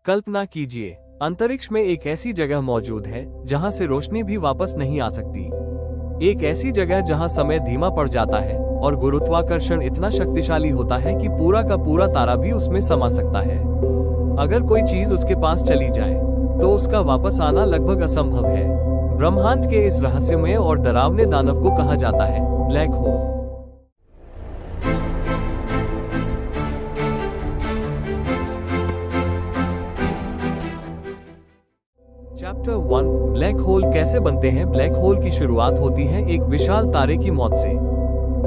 कल्पना कीजिए, अंतरिक्ष में एक ऐसी जगह मौजूद है जहां से रोशनी भी वापस नहीं आ सकती। एक ऐसी जगह जहां समय धीमा पड़ जाता है और गुरुत्वाकर्षण इतना शक्तिशाली होता है कि पूरा का पूरा तारा भी उसमें समा सकता है। अगर कोई चीज उसके पास चली जाए तो उसका वापस आना लगभग असंभव है। ब्रह्मांड के इस रहस्यमय और डरावने दानव को कहा जाता है black hole. Chapter 1, black hole कैसे बनते हैं। ब्लैक होल की शुरुआत होती है एक विशाल तारे की मौत से।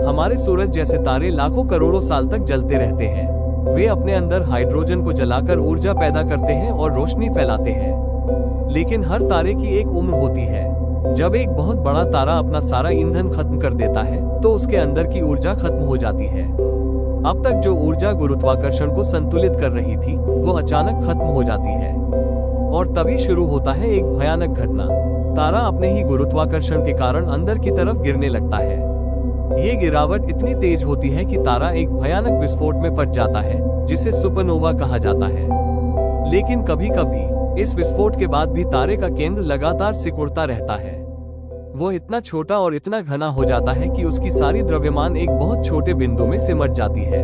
हमारे सूरज जैसे तारे लाखों करोड़ों साल तक जलते रहते हैं। वे अपने अंदर हाइड्रोजन को जलाकर ऊर्जा पैदा करते हैं और रोशनी फैलाते हैं। लेकिन हर तारे की एक उम्र होती है। जब एक बहुत बड़ा तारा अपना सारा ईंधन खत्म कर देता है तो उसके अंदर की ऊर्जा खत्म हो जाती है। अब तक जो ऊर्जा गुरुत्वाकर्षण को संतुलित कर रही थी वो अचानक खत्म हो जाती है और तभी शुरू होता है एक भयानक घटना। तारा अपने ही गुरुत्वाकर्षण के कारण अंदर की तरफ गिरने लगता है। ये गिरावट इतनी तेज होती है कि तारा एक भयानक विस्फोट में फट जाता है जिसे सुपरनोवा कहा जाता है। लेकिन कभी कभी इस विस्फोट के बाद भी तारे का केंद्र लगातार सिकुड़ता रहता है। वो इतना छोटा और इतना घना हो जाता है कि उसकी सारी द्रव्यमान एक बहुत छोटे बिंदु में सिमट जाती है।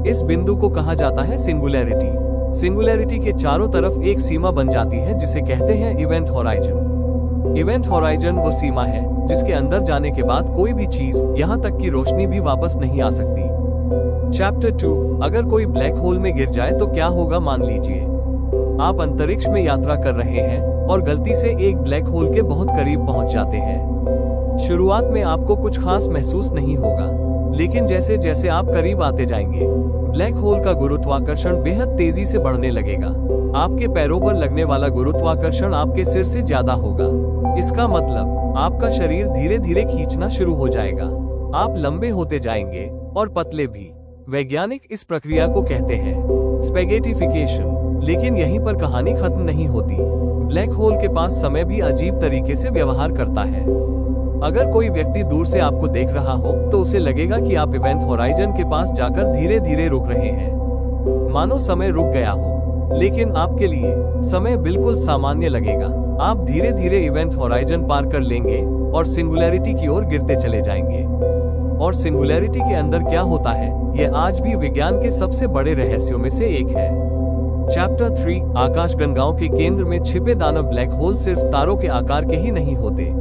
इस बिंदु को कहा जाता है सिंगुलैरिटी। सिंगुलैरिटी के चारों तरफ एक सीमा बन जाती है जिसे कहते हैं इवेंट होराइजन। इवेंट होराइजन वो सीमा है जिसके अंदर जाने के बाद कोई भी चीज, यहाँ तक कि रोशनी भी वापस नहीं आ सकती। चैप्टर 2, अगर कोई ब्लैक होल में गिर जाए तो क्या होगा। मान लीजिए आप अंतरिक्ष में यात्रा कर रहे हैं और गलती से एक ब्लैक होल के बहुत करीब पहुंच जाते हैं। शुरुआत में आपको कुछ खास महसूस नहीं होगा, लेकिन जैसे जैसे आप करीब आते जाएंगे ब्लैक होल का गुरुत्वाकर्षण बेहद तेजी से बढ़ने लगेगा। आपके पैरों पर लगने वाला गुरुत्वाकर्षण आपके सिर से ज्यादा होगा। इसका मतलब आपका शरीर धीरे धीरे खींचना शुरू हो जाएगा। आप लंबे होते जाएंगे और पतले भी। वैज्ञानिक इस प्रक्रिया को कहते हैं स्पेगेटिफिकेशन। लेकिन यहीं पर कहानी खत्म नहीं होती। ब्लैक होल के पास समय भी अजीब तरीके से व्यवहार करता है। अगर कोई व्यक्ति दूर से आपको देख रहा हो तो उसे लगेगा कि आप इवेंट होराइजन के पास जाकर धीरे धीरे रुक रहे हैं, मानो समय रुक गया हो। लेकिन आपके लिए समय बिल्कुल सामान्य लगेगा। आप धीरे धीरे इवेंट होराइजन पार कर लेंगे और सिंगुलैरिटी की ओर गिरते चले जाएंगे। और सिंगुलैरिटी के अंदर क्या होता है, यह आज भी विज्ञान के सबसे बड़े रहस्यों में से एक है। चैप्टर 3, आकाशगंगाओं के केंद्र में छिपे दानव। ब्लैक होल सिर्फ तारों के आकार के ही नहीं होते।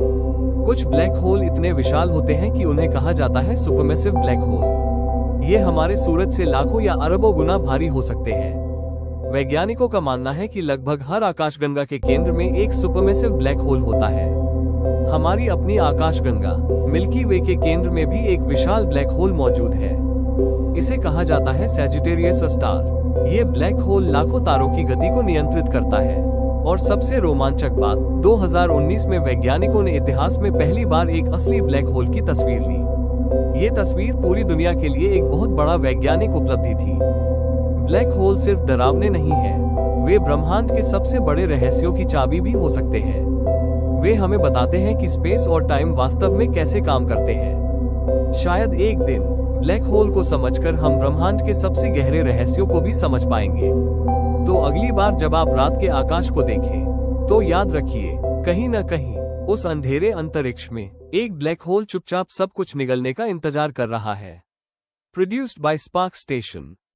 कुछ ब्लैक होल इतने विशाल होते हैं कि उन्हें कहा जाता है सुपरमैसिव ब्लैक होल। ये हमारे सूरज से लाखों या अरबों गुना भारी हो सकते हैं। वैज्ञानिकों का मानना है कि लगभग हर आकाशगंगा के केंद्र में एक सुपरमैसिव ब्लैक होल होता है। हमारी अपनी आकाशगंगा मिल्की वे के केंद्र में भी एक विशाल ब्लैक होल मौजूद है। इसे कहा जाता है सैजिटेरियस स्टार। ये ब्लैक होल लाखों तारों की गति को नियंत्रित करता है। और सबसे रोमांचक बात, 2019 में वैज्ञानिकों ने इतिहास में पहली बार एक असली ब्लैक होल की तस्वीर ली। ये तस्वीर पूरी दुनिया के लिए एक बहुत बड़ा वैज्ञानिक उपलब्धि थी। ब्लैक होल सिर्फ डरावने नहीं हैं, वे ब्रह्मांड के सबसे बड़े रहस्यों की चाबी भी हो सकते हैं। वे हमें बताते हैं कि स्पेस और टाइम वास्तव में कैसे काम करते हैं। शायद एक दिन ब्लैक होल को समझकर हम ब्रह्मांड के सबसे गहरे रहस्यों को भी समझ पाएंगे। तो अगली बार जब आप रात के आकाश को देखें तो याद रखिए, कहीं न कहीं उस अंधेरे अंतरिक्ष में एक ब्लैक होल चुपचाप सब कुछ निगलने का इंतजार कर रहा है। Produced by spark station.